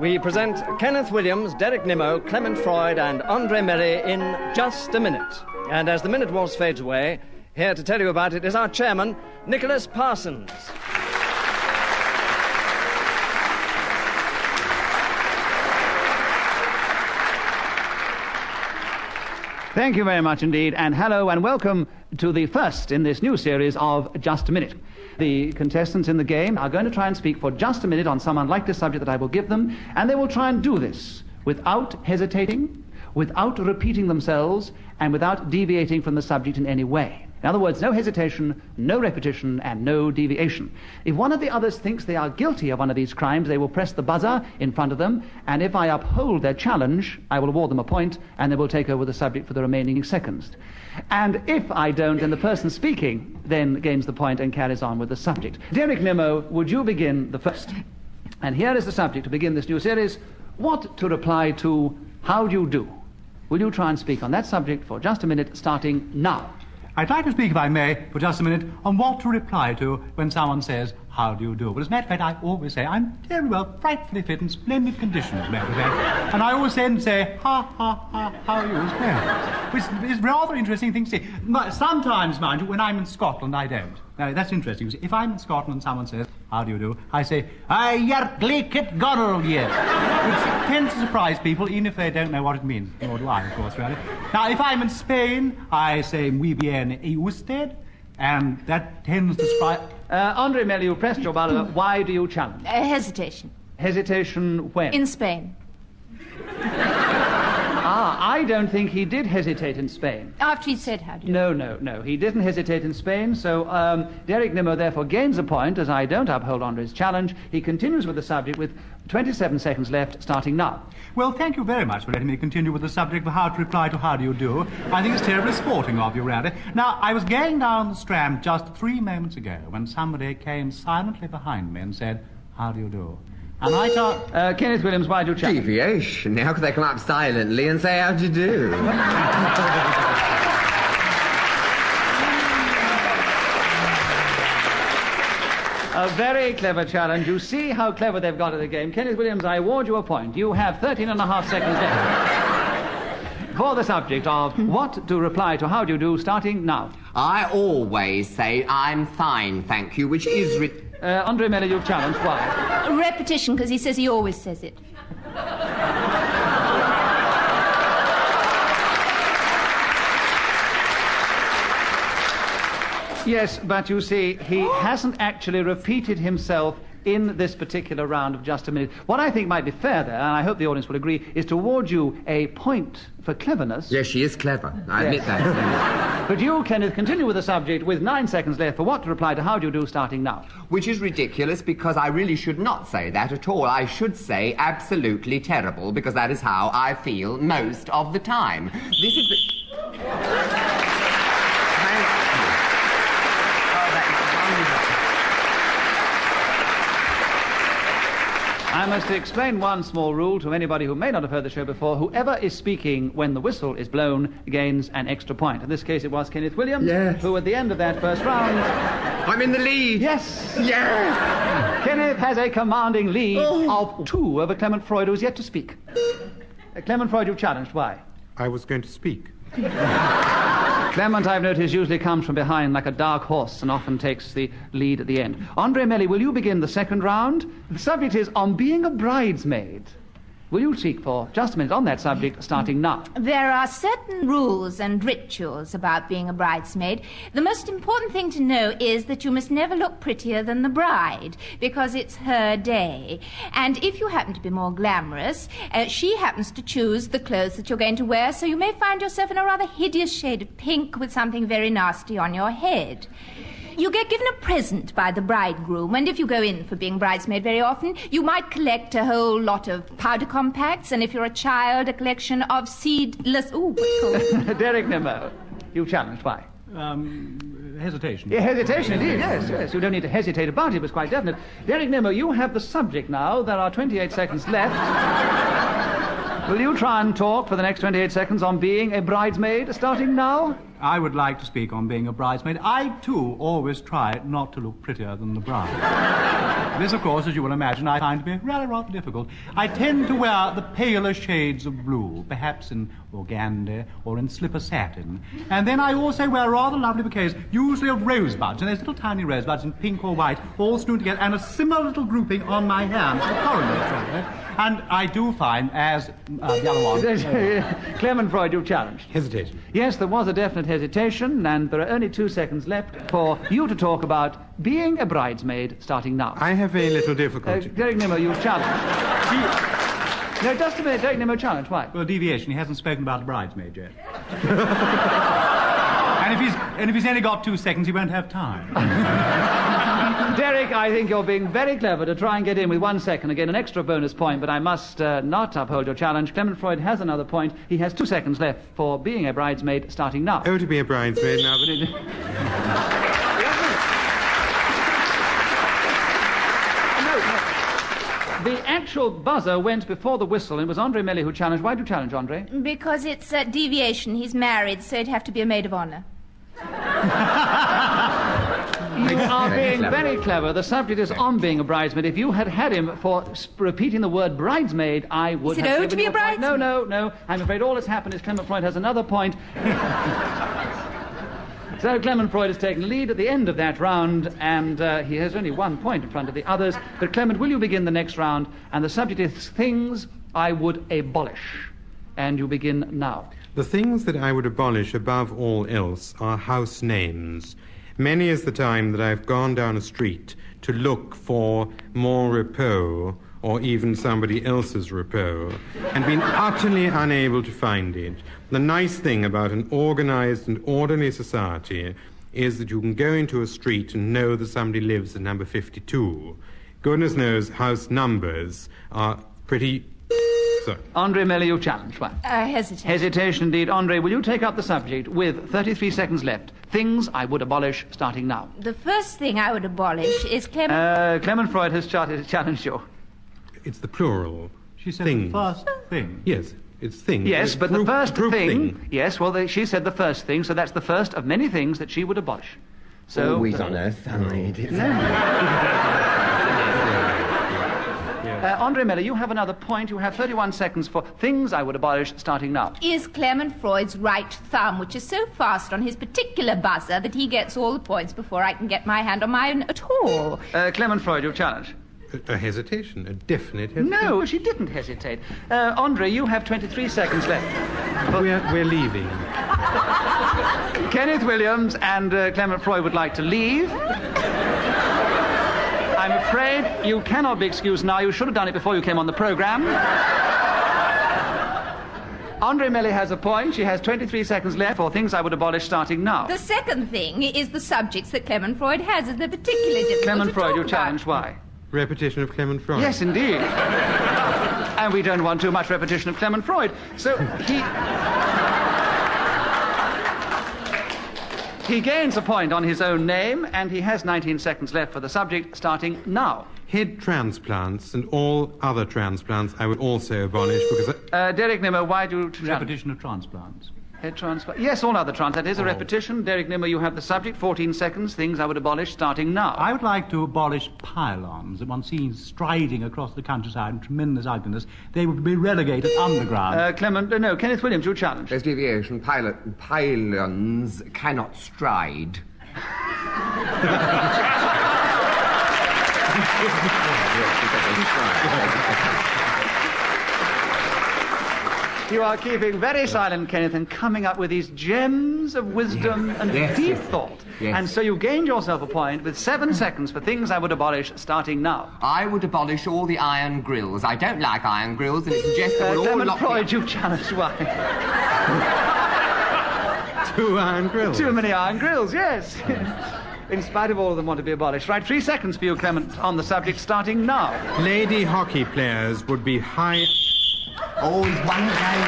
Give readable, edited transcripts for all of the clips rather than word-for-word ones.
we present Kenneth Williams, Derek Nimmo, Clement, Freud and Andree Melly in Just a Minute. And as the minute waltz fades away, here to tell you about it is our chairman, Nicholas Parsons. Thank you very much indeed, and hello and welcome to the first in this new series of Just a Minute. The contestants in the game are going to try and speak for just a minute on some unlikely subject that I will give them, and they will try and do this without hesitating, without repeating themselves, and without deviating from the subject in any way. In other words, no hesitation, no repetition, and no deviation. If one of the others thinks they are guilty of one of these crimes, they will press the buzzer in front of them, and if I uphold their challenge, I will award them a point, and they will take over the subject for the remaining seconds. And if I don't, then the person speaking then gains the point and carries on with the subject. Derek Nimmo, would you begin the first? And here is the subject to begin this new series: what to reply to, how do you do? Will you try and speak on that subject for just a minute, starting now? I'd like to speak, if I may, for just a minute, on what to reply to when someone says, how do you do? Well, as a matter of fact, I always say, I'm very well, frightfully fit and splendid condition, as a matter of fact. And I always then say, ha, ha, ha, how are you, as well? Which is rather interesting thing to see. Sometimes, mind you, when I'm in Scotland, I don't. Now, that's interesting. If I'm in Scotland and someone says, how do you do? I say, Yerglikit Gorrel, yeah. Which tends to surprise people, even if they don't know what it means. Nor do I, of course, really. Now, if I'm in Spain, I say, muy bien, y usted? And that tends to surprise... Andree Melly, you pressed your buzzer. Why do you challenge? Hesitation. Hesitation when? In Spain. I don't think he did hesitate in Spain. After he said how do you... No. He didn't hesitate in Spain, so Derek Nimmo therefore gains a point, as I don't uphold Andree's challenge. He continues with the subject with 27 seconds left, starting now. Well, thank you very much for letting me continue with the subject of how to reply to how do you do. I think it's terribly sporting of you, really. Now, I was going down the Strand just 3 moments ago when somebody came silently behind me and said, how do you do? And I thought... Kenneth Williams, why do you challenge? Deviation. How could they come up silently and say, how do you do? A very clever challenge. You see how clever they've got at the game. Kenneth Williams, I award you a point. You have 13 and a half seconds left for the subject of what to reply to how do you do, starting now. I always say, I'm fine, thank you, which is... Andree Melly, you've challenged. Why? Repetition, because he says he always says it. Yes, but you see, he hasn't actually repeated himself in this particular round of Just a Minute. What I think might be fair there, and I hope the audience will agree, is to award you a point for cleverness. Yes, she is clever. I admit that. But you, Kenneth, continue with the subject with 9 seconds left for what to reply to how do you do, starting now. Which is ridiculous, because I really should not say that at all. I should say absolutely terrible, because that is how I feel most of the time. This is the... I must explain one small rule to anybody who may not have heard the show before. Whoever is speaking when the whistle is blown gains an extra point. In this case, it was Kenneth Williams, yes, who at the end of that first round... I'm in the lead. Yes. Yes. Kenneth has a commanding lead of 2 over Clement Freud, who is yet to speak. Clement Freud, you've challenged. Why? I was going to speak. Clement, I've noticed, usually comes from behind like a dark horse and often takes the lead at the end. Andree Melly, will you begin the second round? The subject is on being a bridesmaid. Will you speak for just a minute on that subject, starting now? There are certain rules and rituals about being a bridesmaid. The most important thing to know is that you must never look prettier than the bride, because it's her day. And if you happen to be more glamorous, she happens to choose the clothes that you're going to wear, so you may find yourself in a rather hideous shade of pink with something very nasty on your head. You get given a present by the bridegroom, and if you go in for being bridesmaid very often, you might collect a whole lot of powder compacts, and if you're a child, a collection of seedless... Ooh, what's called? Derek Nimmo, you've challenged. Why? Hesitation. Yeah, hesitation, indeed, yes. You don't need to hesitate about it, it's quite definite. Derek Nimmo, you have the subject now. There are 28 seconds left. Will you try and talk for the next 28 seconds on being a bridesmaid, starting now? I would like to speak on being a bridesmaid. I, too, always try not to look prettier than the bride. This, of course, as you will imagine, I find to be rather difficult. I tend to wear the paler shades of blue, perhaps in organdy or in slipper satin. And then I also wear rather lovely bouquets, usually of rosebuds, and those little tiny rosebuds in pink or white, all strewn together, and a similar little grouping on my hands, the coronet. And I do find, as the other one... Clement Freud, you've challenged. Hesitation. Yes, there was a definite hesitation, and there are only 2 seconds left for you to talk about being a bridesmaid starting now. I have very little difficulty. Derek Nimmo, you've challenged. No, just a minute. Derek Nimmo challenged. Why? Well, deviation. He hasn't spoken about the bridesmaid yet. and if he's only got 2 seconds, he won't have time. Derek, I think you're being very clever to try and get in with 1 second and get an extra bonus point, but I must not uphold your challenge. Clement Freud has another point. He has 2 seconds left for being a bridesmaid starting now. Oh, to be a bridesmaid now, but... The actual buzzer went before the whistle, and it was Andree Melly who challenged. Why did you challenge, Andree? Because it's deviation. He's married, so it'd have to be a maid of honor. You are being very clever. The subject is on being a bridesmaid. If you had had him for repeating the word bridesmaid, I would have... Is it owed to be a bridesmaid? No. I'm afraid all that's happened is Clement Freud has another point. So Clement Freud has taken lead at the end of that round, and he has only 1 point in front of the others. But Clement, will you begin the next round? And the subject is things I would abolish. And you begin now. The things that I would abolish above all else are house names. Many is the time that I've gone down a street to look for more repos, or even somebody else's repos, and been utterly unable to find it. The nice thing about an organized and orderly society is that you can go into a street and know that somebody lives at number 52. Goodness knows house numbers are pretty... Sorry. Andree Melly, you challenged. Why? Hesitation. Hesitation, indeed. Andree, will you take up the subject with 33 seconds left? Things I would abolish starting now. The first thing I would abolish is Clement... Clement Freud has challenged you. It's the plural. She said things. the first thing. Yes, it's things. Yes, it's but the first thing... Yes, well, she said the first thing, so that's the first of many things that she would abolish. So... Always on her side. It's Andree Melly, you have another point. You have 31 seconds for things I would abolish starting now. Is Clement Freud's right thumb, which is so fast on his particular buzzer that he gets all the points before I can get my hand on mine at all. Clement Freud, your challenge. A hesitation, a definite hesitation. No, she didn't hesitate. Andree, you have 23 seconds left. We're leaving. Kenneth Williams and Clement Freud would like to leave. I'm afraid you cannot be excused now. You should have done it before you came on the programme. Andree Melly has a point. She has 23 seconds left for things I would abolish starting now. The second thing is the subjects that Clement Freud has as they're particularly difficult Clement to Freud, talk you about. challenge. Why? Repetition of Clement Freud. Yes, indeed. And we don't want too much repetition of Clement Freud. So he gains a point on his own name, and he has 19 seconds left for the subject starting now. Head transplants and all other transplants I would also abolish because... Derek Nimmo, why do you... Repetition of transplants. Head transplant. Yes, all other transplants. That is a repetition. Derek Nimmo, you have the subject. 14 seconds. Things I would abolish starting now. I would like to abolish pylons that one sees striding across the countryside in tremendous ugliness. They would be relegated underground. Kenneth Williams, you challenge. There's deviation. Pylons cannot stride. You are keeping very silent, Kenneth, and coming up with these gems of wisdom and deep thought. Yes. And so you gained yourself a point with 7 seconds for things I would abolish starting now. I would abolish all the iron grills. I don't like iron grills, and it suggests that we'll all Clement lock Freud, you challenged. Why? 2 iron grills. Too many iron grills, yes. In spite of all of them want to be abolished. Right, 3 seconds for you, Clement, on the subject starting now. Lady hockey players would be high... Always one game.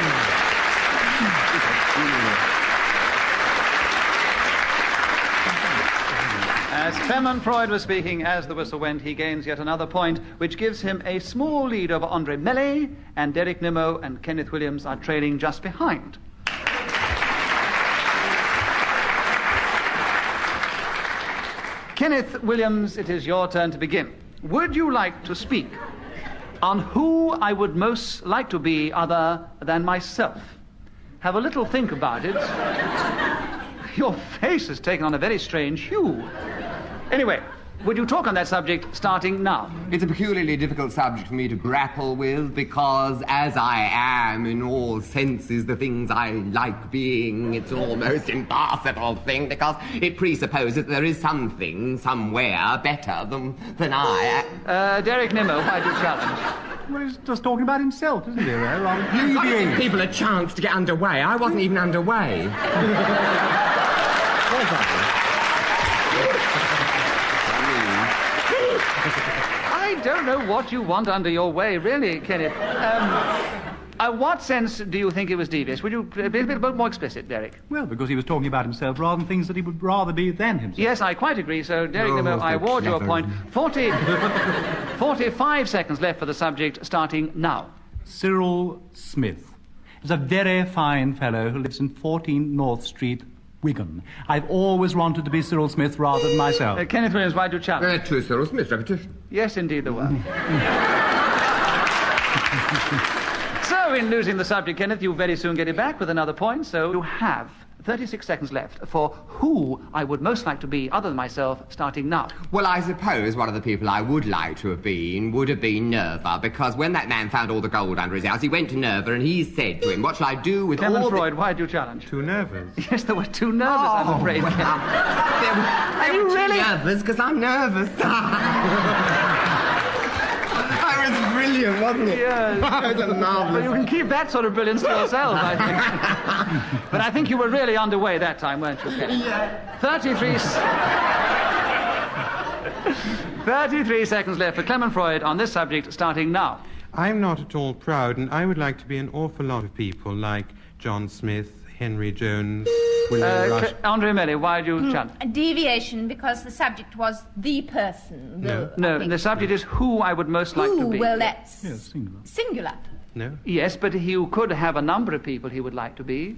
As Clement Freud was speaking, as the whistle went, he gains yet another point, which gives him a small lead over Andree Melly, and Derek Nimmo and Kenneth Williams are trailing just behind. Kenneth Williams, it is your turn to begin. Would you like to speak on who I would most like to be other than myself? Have a little think about it. Your face has taken on a very strange hue. Anyway, would you talk on that subject starting now? It's a peculiarly difficult subject for me to grapple with because, as I am in all senses the things I like being, it's an almost impossible thing because it presupposes there is something somewhere better than I. Derek Nimmo, why do you challenge? Well, he's just talking about himself, isn't he? You've Giving people a chance to get underway. I wasn't even underway. Was I? I don't know what you want under your way, really, Kenneth. What sense do you think it was devious? Would you be a bit more explicit, Derek? Well, because he was talking about himself rather than things that he would rather be than himself. Yes, I quite agree. So, Derek Nimmo, I award you a point. 45 seconds left for the subject, starting now. Cyril Smith is a very fine fellow who lives in 14 North Street, Wigan. I've always wanted to be Cyril Smith rather than myself. Kenneth Williams, why do you challenge? True, Cyril Smith, repetition. Yes, indeed there were. So, in losing the subject, Kenneth, you very soon get it back with another point, so you have 36 seconds left for who I would most like to be, other than myself, starting now. Well, I suppose one of the people I would like to have been would have been Nerva, because when that man found all the gold under his house, he went to Nerva and he said to him, what shall I do with Clement all Freud, why do you challenge? Too nervous. Yes, there were two nervous, I'm afraid. Well, Are you really nervous? Because I'm nervous. That was brilliant, wasn't it? Yes. That was a marvelous. Well, you can keep that sort of brilliance to yourself, I think. But I think you were really underway that time, weren't you, Ken? Yeah. 33 seconds left for Clement Freud on this subject, starting now. I'm not at all proud, and I would like to be an awful lot of people like John Smith, Henry Jones, William Rush. Andree Melly, why do you challenge? A deviation because the subject was the person. No. The subject is who I would most like to be. Well, that's Yes, singular. singular. No? Yes, but he could have a number of people he would like to be.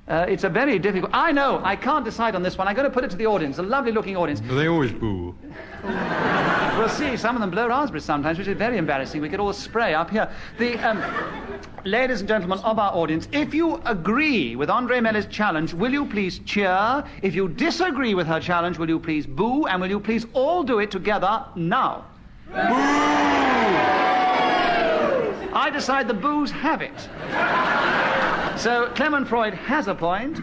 It's a very difficult... I know, I can't decide on this one. I'm going to put it to the audience, a lovely-looking audience. Well, they always boo. We'll see, some of them blow raspberries sometimes, which is very embarrassing. We could all spray up here. Ladies and gentlemen of our audience, if you agree with Andree Melly's challenge, will you please cheer? If you disagree with her challenge, will you please boo? And will you please all do it together now? Boo! I decide the boos have it. So Clement Freud has a point,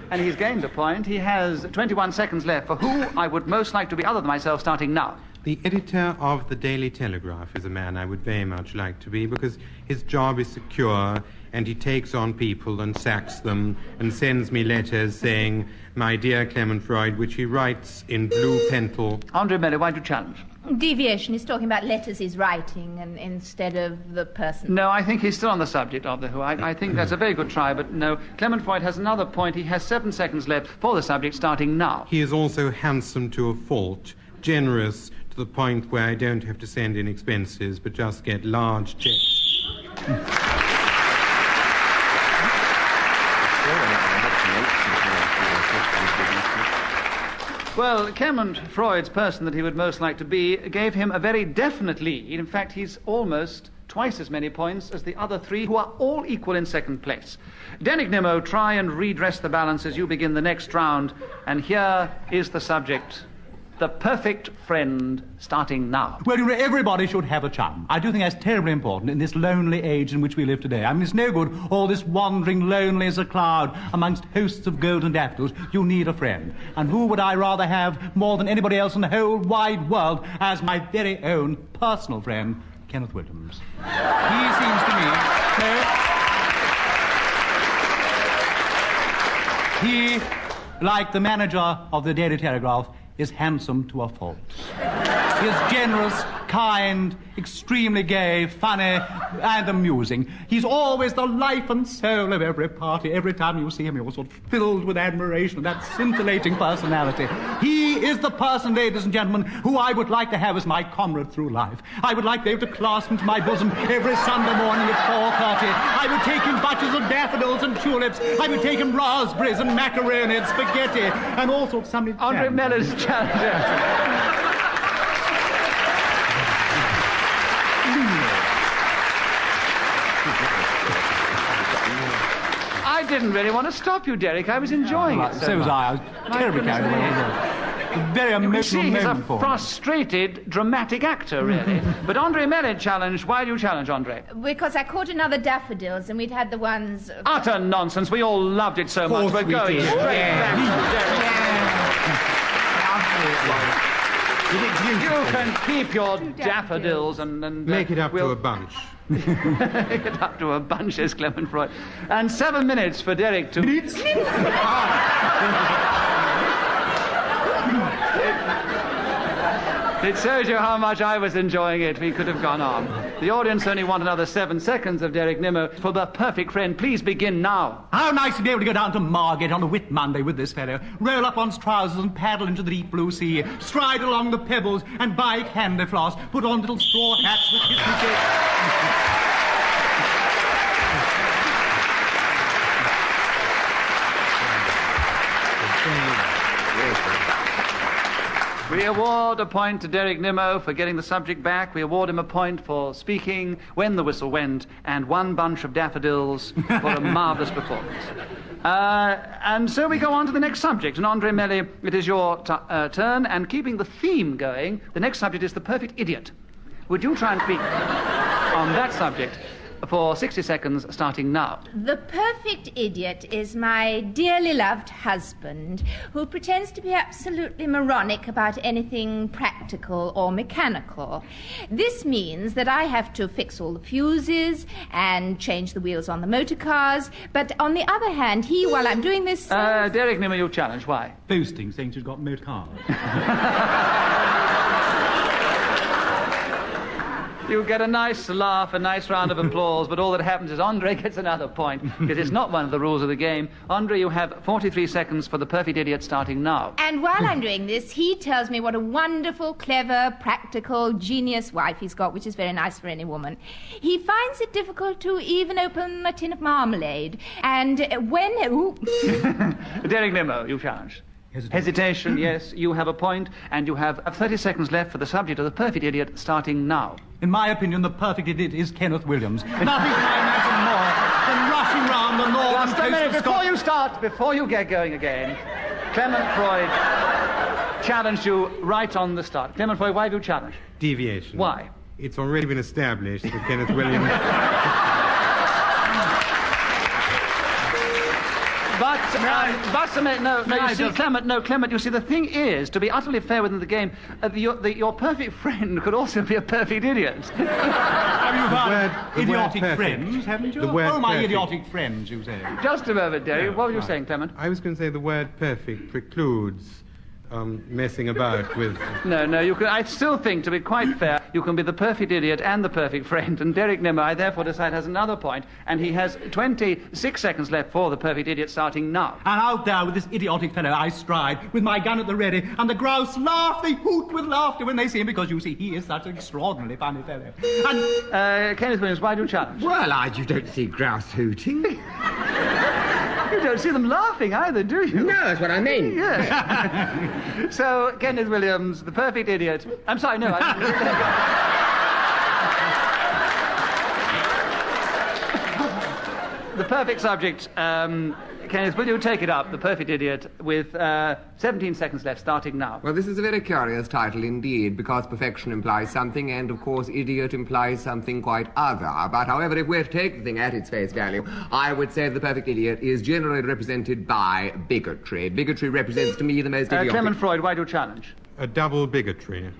and he's gained a point. He has 21 seconds left for who I would most like to be other than myself, starting now. The editor of the Daily Telegraph is a man I would very much like to be because his job is secure and he takes on people and sacks them and sends me letters saying, my dear Clement Freud, which he writes in blue pencil. Andree Melly, why do you challenge? Deviation. He's talking about letters he's writing and instead of the person. No, I think he's still on the subject of the who. I think that's a very good try, but no. Clement Freud has another point. He has 7 seconds left for the subject, starting now. He is also handsome to a fault, generous to the point where I don't have to send in expenses but just get large checks. Well, Clement Freud's person that he would most like to be gave him a very definite lead. In fact, he's almost twice as many points as the other three, who are all equal in second place. Derek Nimmo, try and redress the balance as you begin the next round. And here is the subject. The perfect friend, starting now. Well, you know, everybody should have a chum. I do think that's terribly important in this lonely age in which we live today. I mean, it's no good all this wandering lonely as a cloud amongst hosts of golden daffodils. You need a friend. And who would I rather have more than anybody else in the whole wide world as my very own personal friend, Kenneth Williams. He seems to me... He, like the manager of the Daily Telegraph, is handsome to a fault. He is generous, kind, extremely gay, funny, and amusing. He's always the life and soul of every party. Every time you see him, you're sort of filled with admiration of that scintillating personality. He is the person, ladies and gentlemen, who I would like to have as my comrade through life. I would like to be able to clasp him to my bosom every Sunday morning at 4:30. I would take him bunches of daffodils and tulips. I would take him raspberries and macaroni and spaghetti and all sorts of something. Andree Melly's challenge. I didn't really want to stop you, Derek. I was enjoying it So was I. I was terribly carried away. A very emotional See, he's a moment for me. frustrated, dramatic actor, really. But Andree Melly challenged. Why do you challenge, Andree? Because I caught another daffodils, and we'd had the ones... Utter nonsense. We all loved it so much. We're going straight back to Derek. You can keep your daffodils and Make it up to a bunch. Make it up to a bunch, says Clement Freud. And 7 minutes for Derek to... It shows you how much I was enjoying it. We could have gone on. The audience only want another 7 seconds of Derek Nimmo for the perfect friend. Please begin now. How nice to be able to go down to Margate on a Whit Monday with this fellow, roll up one's trousers and paddle into the deep blue sea, stride along the pebbles and buy candy floss, put on little straw hats with his We award a point to Derek Nimmo for getting the subject back. We award him a point for speaking when the whistle went, and 1 bunch of daffodils for a marvellous performance. And so we go on to the next subject. And Andree Melly, it is your turn. And keeping the theme going, the next subject is the perfect idiot. Would you try and speak on that subject for 60 seconds, starting now? The perfect idiot is my dearly loved husband, who pretends to be absolutely moronic about anything practical or mechanical. This means that I have to fix all the fuses and change the wheels on the motor cars, but on the other hand, he, while I'm doing this... Derek Nimmo, you challenge. Why? boasting, saying she's got motor cars. You get a nice laugh, a nice round of applause, but all that happens is Andree gets another point, because it's not one of the rules of the game. Andree, you have 43 seconds for the perfect idiot, starting now. And while I'm doing this, he tells me what a wonderful, clever, practical, genius wife he's got, which is very nice for any woman. He finds it difficult to even open a tin of marmalade. And when... Derek Nimmo, you challenge. Hesitation, yes. You have a point, and you have 30 seconds left for the subject of the perfect idiot, starting now. In my opinion, the perfect idiot is Kenneth Williams. Nothing can I imagine more than rushing round the northern Just a minute, coast of before you start, before you get going again, Clement Freud challenged you right on the start. Clement Freud, why have you challenged? Deviation. Why? It's already been established that Kenneth Williams... Clement, you see, the thing is, to be utterly fair within the game, your perfect friend could also be a perfect idiot. Have you idiotic friends, haven't you? The word my perfect. idiotic friends, you say. Just a moment, Derek. What were you saying, Clement? I was going to say the word perfect precludes messing about with... No, you can. I still think, to be quite fair, you can be the perfect idiot and the perfect friend, and Derek Nimmo, I therefore decide, has another point, and he has 26 seconds left for the perfect idiot, starting now. And out there with this idiotic fellow I stride, with my gun at the ready, and the grouse laugh, they hoot with laughter when they see him, because, you see, he is such an extraordinarily funny fellow. And... Kenneth Williams, why do you challenge? Well, you don't see grouse hooting. You don't see them laughing either, do you? No, that's what I mean. Yes. So, Kenneth Williams, the perfect idiot. I'm sorry, no. The perfect subject. Kenneth, will you take it up, the perfect idiot, with 17 seconds left, starting now? Well, this is a very curious title indeed, because perfection implies something, and, of course, idiot implies something quite other. But, however, if we're to take the thing at its face value, I would say the perfect idiot is generally represented by bigotry. Bigotry represents to me the most idiotic... Clement Freud, why do you challenge? A double bigotry.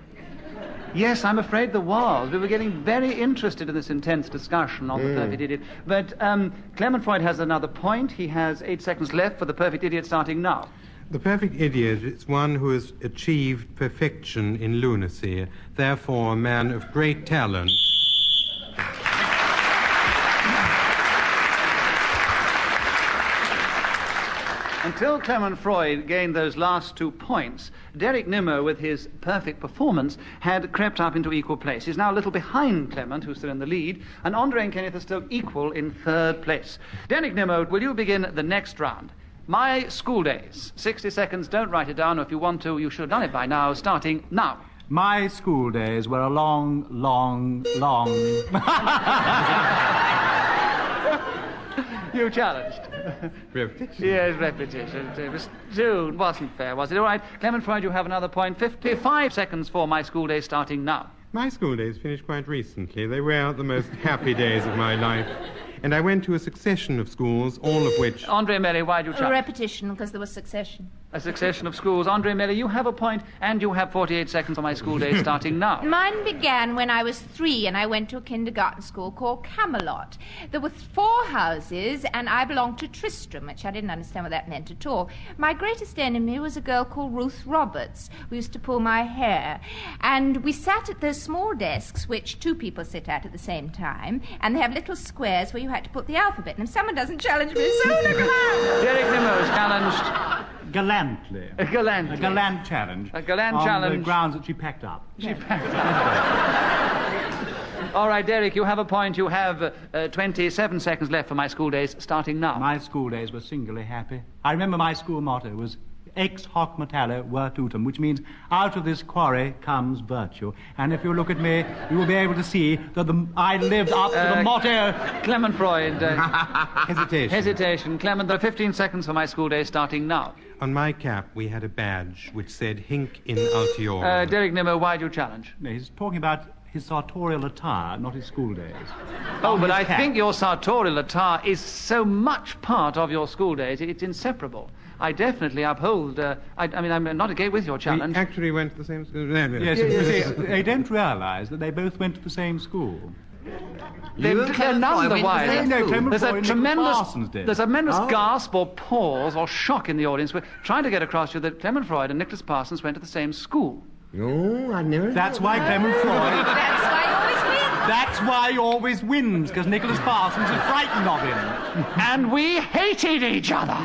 Yes, I'm afraid there was. We were getting very interested in this intense discussion on the perfect idiot. But Clement Freud has another point. He has 8 seconds left for the perfect idiot, starting now. The perfect idiot is one who has achieved perfection in lunacy, therefore a man of great talent. Until Clement Freud gained those last 2 points, Derek Nimmo, with his perfect performance, had crept up into equal place. He's now a little behind Clement, who's still in the lead, and Andree and Kenneth are still equal in 3rd place. Derek Nimmo, will you begin the next round? My school days. 60 seconds, don't write it down, or if you want to, you should have done it by now, starting now. My school days were a long, long, long... You challenged. Repetition. Yes, repetition. It was soon. Wasn't fair, was it? All right. Clement Freud, you have another point. 55 seconds for my school day starting now. My school days finished quite recently. They were the most happy days of my life. And I went to a succession of schools, all of which... Andree Melly, why do you challenge? Repetition, because there was succession. A succession of schools. Andree Melly, you have a point, and you have 48 seconds for my school day starting now. Mine began when I was 3 and I went to a kindergarten school called Camelot. There were 4 houses and I belonged to Tristram, which I didn't understand what that meant at all. My greatest enemy was a girl called Ruth Roberts, who used to pull my hair. And we sat at those small desks, which 2 people sit at the same time, and they have little squares where you had to put the alphabet. And if someone doesn't challenge me, so look around. Derek Nimmo is challenged. Gallantly. Gallantly. A gallant challenge. A gallant on challenge. On the grounds that she packed up. She packed up. All right, Derek, you have a point. You have 27 seconds left for my school days, starting now. My school days were singularly happy. I remember my school motto was ex hoc metallo virtutum, which means out of this quarry comes virtue. And if you look at me, you will be able to see that I lived up to the motto. Clement Freud. Hesitation. Hesitation. Clement, there are 15 seconds for my school day, starting now. On my cap, we had a badge which said Hinc in Altiorum. Derek Nimmo, why do you challenge? No, he's talking about his sartorial attire, not his school days. Oh, but I think your sartorial attire is so much part of your school days, it's inseparable. I definitely uphold... I mean, I'm not again with your challenge. We actually went to the same school. Yes, you see, they don't realise that they both went to the same school. They're none the wiser. There's a tremendous Oh. gasp or pause or shock in the audience. We're trying to get across to you that Clement Freud and Nicholas Parsons went to the same school. No, I never... That's why Clement Freud... That's why he always wins. That's why he always wins, because Nicholas Parsons is frightened of him. And we hated each other.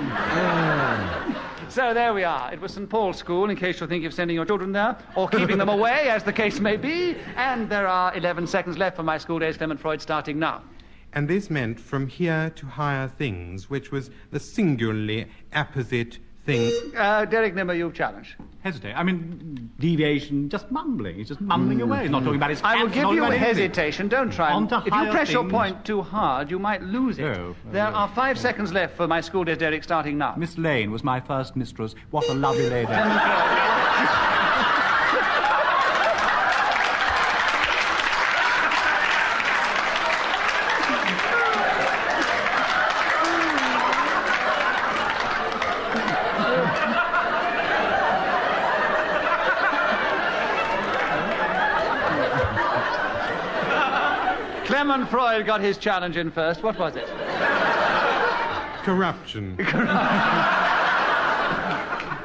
So there we are. It was St. Paul's School, in case you're thinking of sending your children there, or keeping them away, as the case may be. And there are 11 seconds left for my school days, Clement Freud, starting now. And this meant from here to higher things, which was the singularly apposite thing. Derek Nimmo, you challenge. Hesitate. I mean, deviation, just mumbling. He's just mumbling away. He's not talking about his I will cats, give not you about anything. hesitation. Don't try. On to If you higher press your things. point too hard, you might lose it. Oh, There are 5 seconds left for my school days, Derek, starting now. Miss Lane was my first mistress. What a lovely lady. Clement Freud got his challenge in first. What was it? Corruption.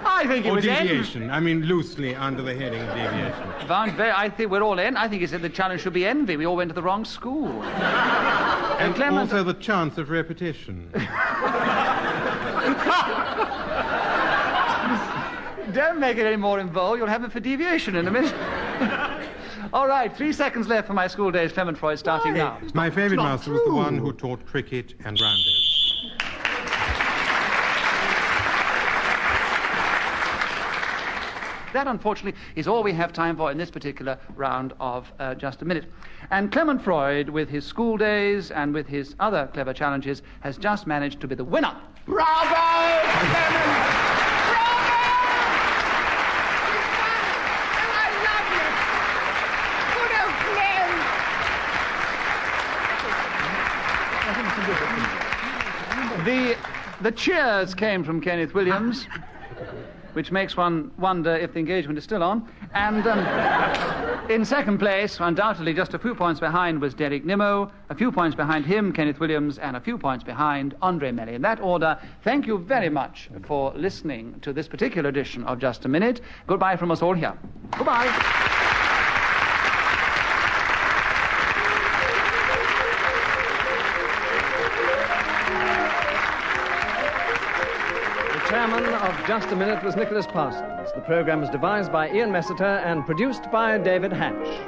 I think it Or was deviation. I mean, loosely under the heading of deviation. I think we're all in. I think he said the challenge should be envy. We all went to the wrong school. And Clement... also the chance of repetition. Don't make it any more involved. You'll have it for deviation in a minute. All right, 3 seconds left for my school days, Clement Freud, starting now. My favourite master was the one who taught cricket and rounders. That, unfortunately, is all we have time for in this particular round of Just a Minute. And Clement Freud, with his school days and with his other clever challenges, has just managed to be the winner. Bravo, Clement! The cheers came from Kenneth Williams, which makes one wonder if the engagement is still on. And In second place, undoubtedly just a few points behind, was Derek Nimmo. A few points behind him, Kenneth Williams, and a few points behind Andree Melly. In that order, thank you very much for listening to this particular edition of Just a Minute. Goodbye from us all here. Goodbye. Chairman of Just a Minute was Nicholas Parsons. The programme was devised by Ian Messiter and produced by David Hatch.